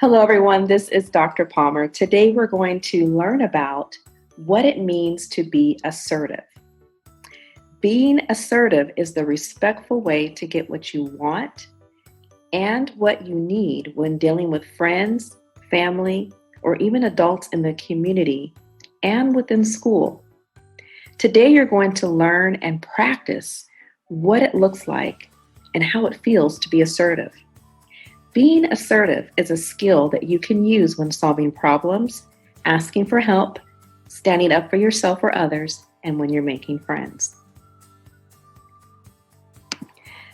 Hello, everyone. This is Dr. Palmer. Today, we're going to learn about what it means to be assertive. Being assertive is the respectful way to get what you want and what you need when dealing with friends, family, or even adults in the community and within school. Today, you're going to learn and practice what it looks like and how it feels to be assertive. Being assertive is a skill that you can use when solving problems, asking for help, standing up for yourself or others, and when you're making friends.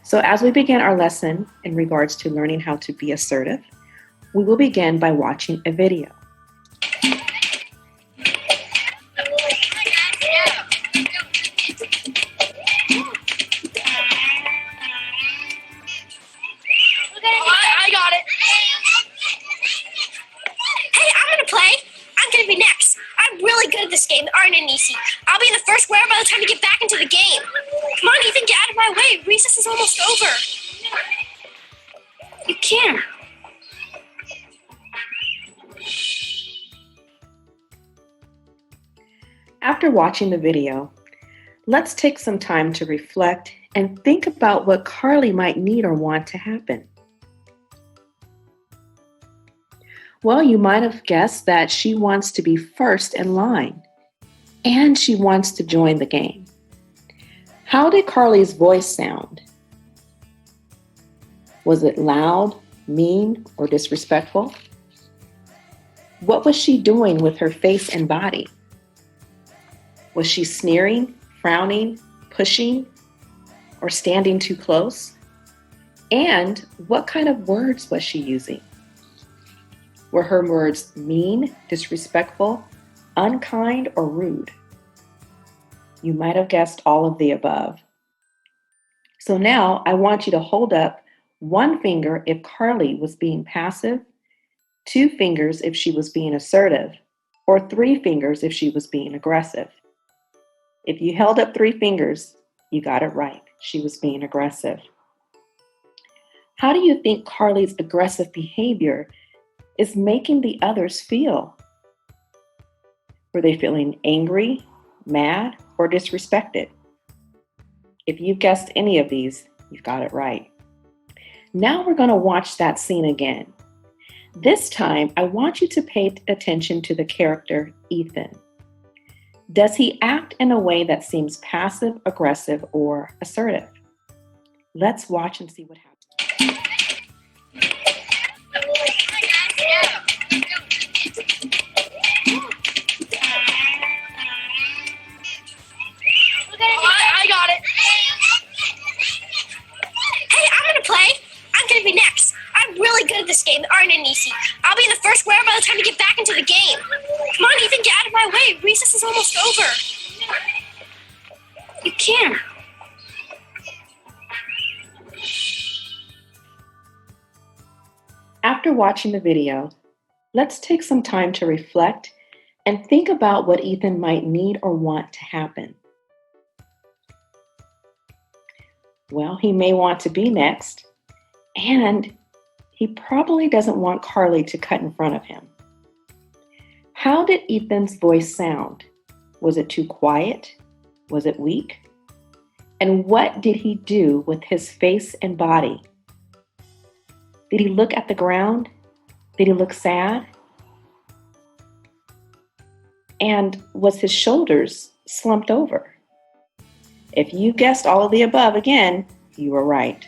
So as we begin our lesson in regards to learning how to be assertive, we will begin by watching a video. I got it. Hey, I'm gonna play. I'm gonna be next. I'm really good at this game, aren't I, Nisi? I'll be in the first square by the time you get back into the game. Come on, Ethan, get out of my way. Recess is almost over. You can't. After watching the video, let's take some time to reflect and think about what Carly might need or want to happen. Well, you might have guessed that she wants to be first in line, and she wants to join the game. How did Carly's voice sound? Was it loud, mean, or disrespectful? What was she doing with her face and body? Was she sneering, frowning, pushing, or standing too close? And what kind of words was she using? Were her words mean, disrespectful, unkind, or rude? You might have guessed all of the above. So now I want you to hold up one finger if Carly was being passive, 2 fingers if she was being assertive, or 3 fingers if she was being aggressive. If you held up 3 fingers, you got it right. She was being aggressive. How do you think Carly's aggressive behavior is making the others feel? Were they feeling angry, mad, or disrespected? If you've guessed any of these, you've got it right. Now we're going to watch that scene again. This time, I want you to pay attention to the character Ethan. Does he act in a way that seems passive, aggressive, or assertive? Let's watch and see what happens. I got it. Hey, I'm gonna play. I'm gonna be next. I'm really good at this game, aren't I, Nisi? I'll be in the first square by the time you get back into the game. Come on, Ethan, get out of my way. Recess is almost over. You can't. After watching the video, let's take some time to reflect and think about what Ethan might need or want to happen. Well, he may want to be next, and he probably doesn't want Carly to cut in front of him. How did Ethan's voice sound? Was it too quiet? Was it weak? And what did he do with his face and body? Did he look at the ground? Did he look sad? And was his shoulders slumped over? If you guessed all of the above, again, you were right.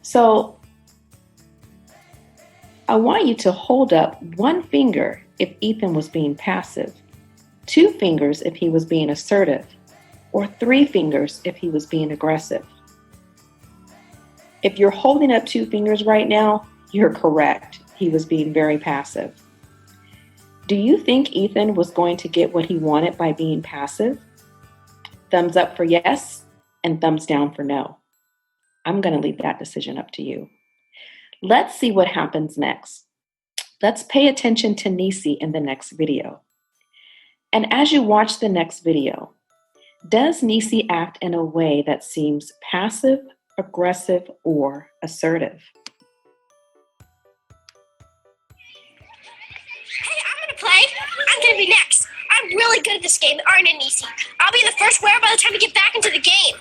So I want you to hold up 1 finger if Ethan was being passive, 2 fingers if he was being assertive, or 3 fingers if he was being aggressive. If you're holding up 2 fingers right now, you're correct. He was being very passive. Do you think Ethan was going to get what he wanted by being passive? Thumbs up for yes, and thumbs down for no. I'm going to leave that decision up to you. Let's see what happens next. Let's pay attention to Nisi in the next video. And as you watch the next video, does Nisi act in a way that seems passive, aggressive, or assertive? I'm gonna be next. I'm really good at this game, aren't I, Nisi? I'll be in the first square by the time we get back into the game.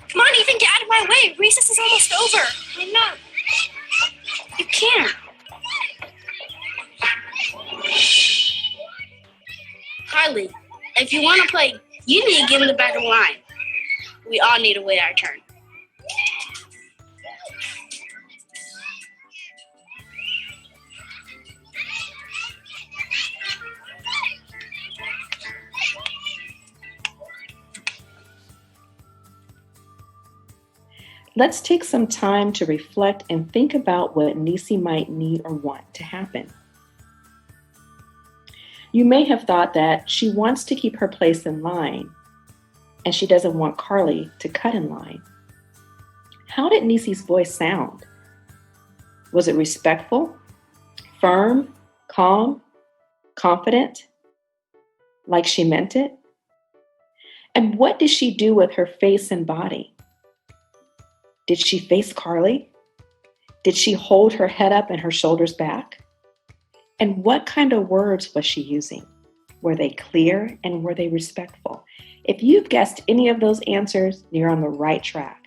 Come on, Ethan, get out of my way. Recess is almost over. I know. You can't. Carly, if you want to play, you need to get in the back of the line. We all need to wait our turn. Let's take some time to reflect and think about what Nisi might need or want to happen. You may have thought that she wants to keep her place in line and she doesn't want Carly to cut in line. How did Nisi's voice sound? Was it respectful, firm, calm, confident, like she meant it? And what did she do with her face and body? Did she face Carly? Did she hold her head up and her shoulders back? And what kind of words was she using? Were they clear and were they respectful? If you've guessed any of those answers, you're on the right track.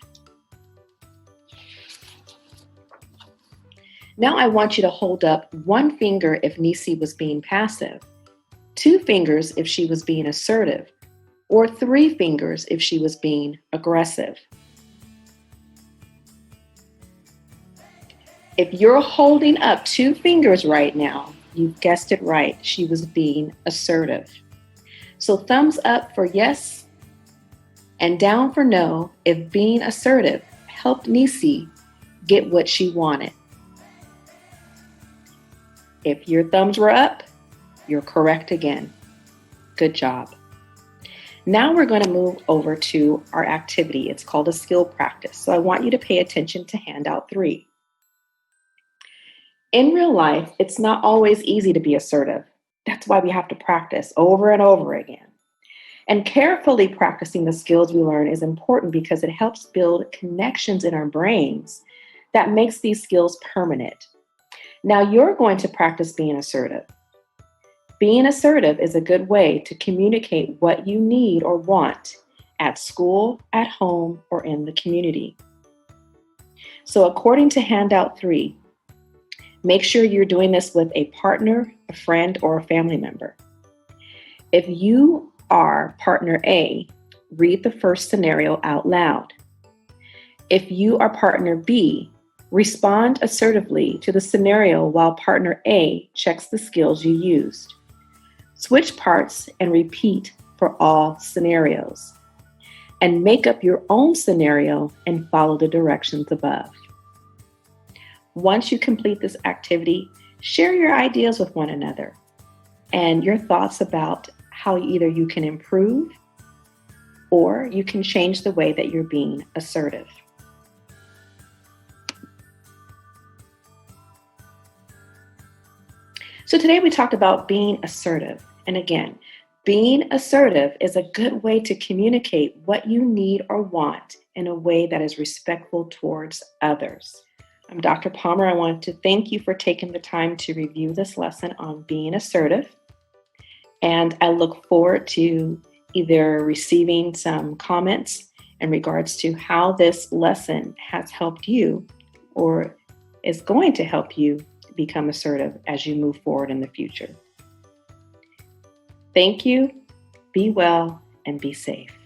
Now I want you to hold up one finger if Nisi was being passive, 2 fingers if she was being assertive, or 3 fingers if she was being aggressive. If you're holding up 2 fingers right now, you've guessed it right. She was being assertive. So thumbs up for yes and down for no if being assertive helped Nisi get what she wanted. If your thumbs were up, you're correct again. Good job. Now we're going to move over to our activity. It's called a skill practice. So I want you to pay attention to handout 3. In real life, it's not always easy to be assertive. That's why we have to practice over and over again. And carefully practicing the skills we learn is important because it helps build connections in our brains that makes these skills permanent. Now you're going to practice being assertive. Being assertive is a good way to communicate what you need or want at school, at home, or in the community. So according to handout 3, make sure you're doing this with a partner, a friend, or a family member. If you are partner A, read the first scenario out loud. If you are partner B, respond assertively to the scenario while partner A checks the skills you used. Switch parts and repeat for all scenarios. And make up your own scenario and follow the directions above. Once you complete this activity, share your ideas with one another and your thoughts about how either you can improve or you can change the way that you're being assertive. So today we talked about being assertive. And again, being assertive is a good way to communicate what you need or want in a way that is respectful towards others. I'm Dr. Palmer. I want to thank you for taking the time to review this lesson on being assertive. And I look forward to either receiving some comments in regards to how this lesson has helped you or is going to help you become assertive as you move forward in the future. Thank you, be well, and be safe.